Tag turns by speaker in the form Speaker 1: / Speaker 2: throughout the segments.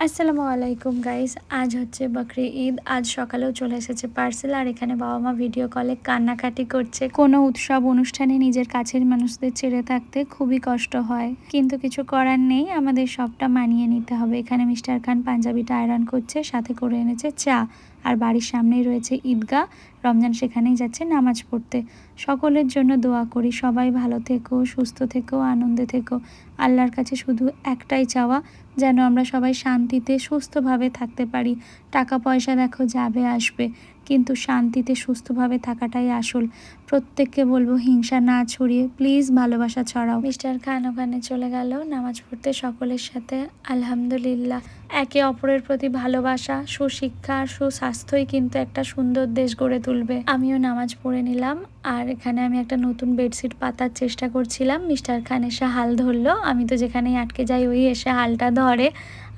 Speaker 1: আসসালামু আলাইকুম গাইস, আজ হচ্ছে বকরি ঈদ। আজ সকালেও চলে এসেছে পার্সেল, আর এখানে বাবা মা ভিডিও কলে কান্নাকাটি করছে। কোনো উৎসব অনুষ্ঠানে নিজের কাছের মানুষদের ছেড়ে থাকতে খুবই কষ্ট হয়, কিন্তু কিছু করার নেই, আমাদের সবটা মানিয়ে নিতে হবে। এখানে মিস্টার খান পাঞ্জাবিটা আয়রন করছে, সাথে করে এনেছে চা। আর বাড়ির সামনেই রয়েছে ঈদগাহ, রমজান সেখানেই যাচ্ছে নামাজ পড়তে। সকলের জন্য দোয়া করি, সবাই ভালো থেকো, সুস্থ থেকো, আনন্দে থেকো। আল্লাহর কাছে শুধু একটাই চাওয়া, যেন আমরা সবাই শান্তিতে সুস্থভাবে থাকতে পারি। টাকা পয়সা দেখো যাবে আসবে, কিন্তু শান্তিতে সুস্থভাবে থাকাটাই আসল। প্রত্যেককে বলবো হিংসা না ছড়িয়ে প্লিজ ভালোবাসা ছড়াও। মিস্টার খান ওখানে চলে গেল নামাজ পড়তে সকলের সাথে। আলহামদুলিল্লাহ, একে অপরের প্রতি ভালোবাসা, সুশিক্ষা, সুস্বাস্থ্যই কিন্তু একটা সুন্দর দেশ গড়ে তুলবে। আমিও নামাজ পড়ে নিলাম, আর এখানে আমি একটা নতুন বেডশিট পাতার চেষ্টা করছিলাম। মিস্টার খান এসে হাল ধরলো, আমি তো যেখানেই আটকে যাই ওই এসে হালটা ধরে।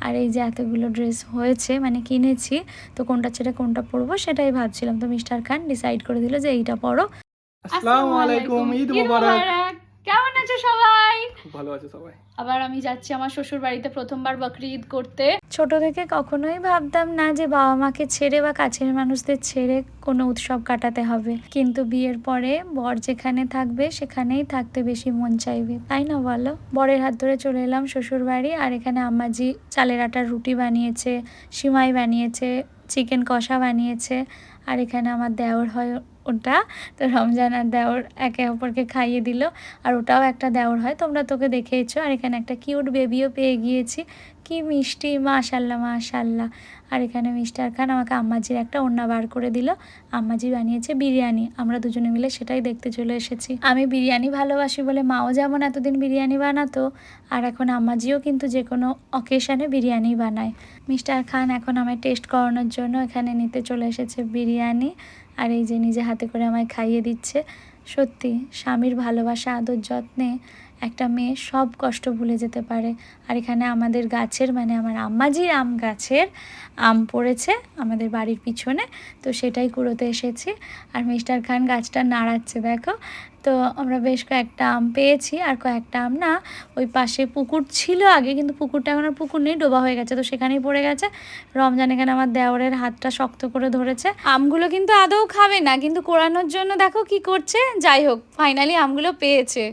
Speaker 1: আর এই যে এতগুলো ড্রেস হয়েছে, মানে কিনেছি, তো কোনটা ছেড়ে কোনটা পরবো সেটাই ভাবছিলাম। তো মিস্টার খান ডিসাইড করে দিল যে এইটা পরো।
Speaker 2: আসসালামু আলাইকুম, ঈদ মোবারক।
Speaker 1: কেমন আছো সবাই?
Speaker 2: খুব ভালো আছে সবাই।
Speaker 1: আবার আমি যাচ্ছি আমার শ্বশুর বাড়িতে প্রথমবার বকরি ঈদ করতে। ছোট থেকে কখনোই ভাবতাম না যে বাবা মাকে ছেড়ে বা কাছের মানুষদের ছেড়ে কোনো উৎসব কাটাতে হবে, কিন্তু বিয়ের পরে বর যেখানে থাকবে সেখানেই থাকতে বেশি মন চাইবে, তাই না বলো? বরের হাত ধরে চলে এলাম শ্বশুর বাড়ি, আর এখানে আম্মাজি চালের আটার রুটি বানিয়েছে, সিমাই বানিয়েছে, চিকেন কষা বানিয়েছে। আর এখানে আমার দেওর হয় ওটা, তো রমজান আর দেওর একে অপরকে খাইয়ে দিল। আর ওটাও একটা দেওর হয়, তোমরা তোকে দেখেইছো। আর এখানে একটা কিউট বেবিও পেয়ে গিয়েছি, কি মিষ্টি, মাশাল্লাহ মাশাল্লাহ। আর এখানে মিস্টার খান আমাকে আম্মাজির একটা ওড়না বার করে দিল। আম্মাজি বানিয়েছে বিরিয়ানি, আমরা দুজনে মিলে সেটাই দেখতে চলে এসেছি। আমি বিরিয়ানি ভালোবাসি বলে মাও যেমন এতদিন বিরিয়ানি বানাতো, আর এখন আম্মাজিও কিন্তু যে কোনো অকেশানে বিরিয়ানি বানায়। মিস্টার খান এখন আমায় টেস্ট করানোর জন্য এখানে নিতে চলে এসেছে বিরিয়ানি, আর এই যে নিজে হাতে করে আমায় খাইয়ে দিচ্ছে। সত্যি স্বামীর ভালোবাসা, আদর, যত্নে একটা মেয়ে সব কষ্ট ভুলে যেতে পারে। আর এখানে আমাদের গাছের, মানে আমার আম্মাজির আম গাছের আম পড়েছে আমাদের বাড়ির পিছনে, তো সেটাই কুড়োতে এসেছি। আর মিস্টার খান গাছটা নাড়াচ্ছে, দেখো। তো আমরা বেশ কয়েকটা আম পেয়েছি, আর কয়েকটা আম না ওই পাশে পুকুর ছিল আগে, কিন্তু পুকুরটা এখন আর পুকুর নেই, ডোবা হয়ে গেছে, তো সেখানেই পড়ে গেছে। রমজান এখানে আমার দেওরের হাতটা শক্ত করে ধরেছে। আমগুলো কিন্তু আদৌ খাবে না, কিন্তু কোড়ানোর জন্য দেখো কি করছে। যাই হোক, ফাইনালি আমগুলো পেয়েছে।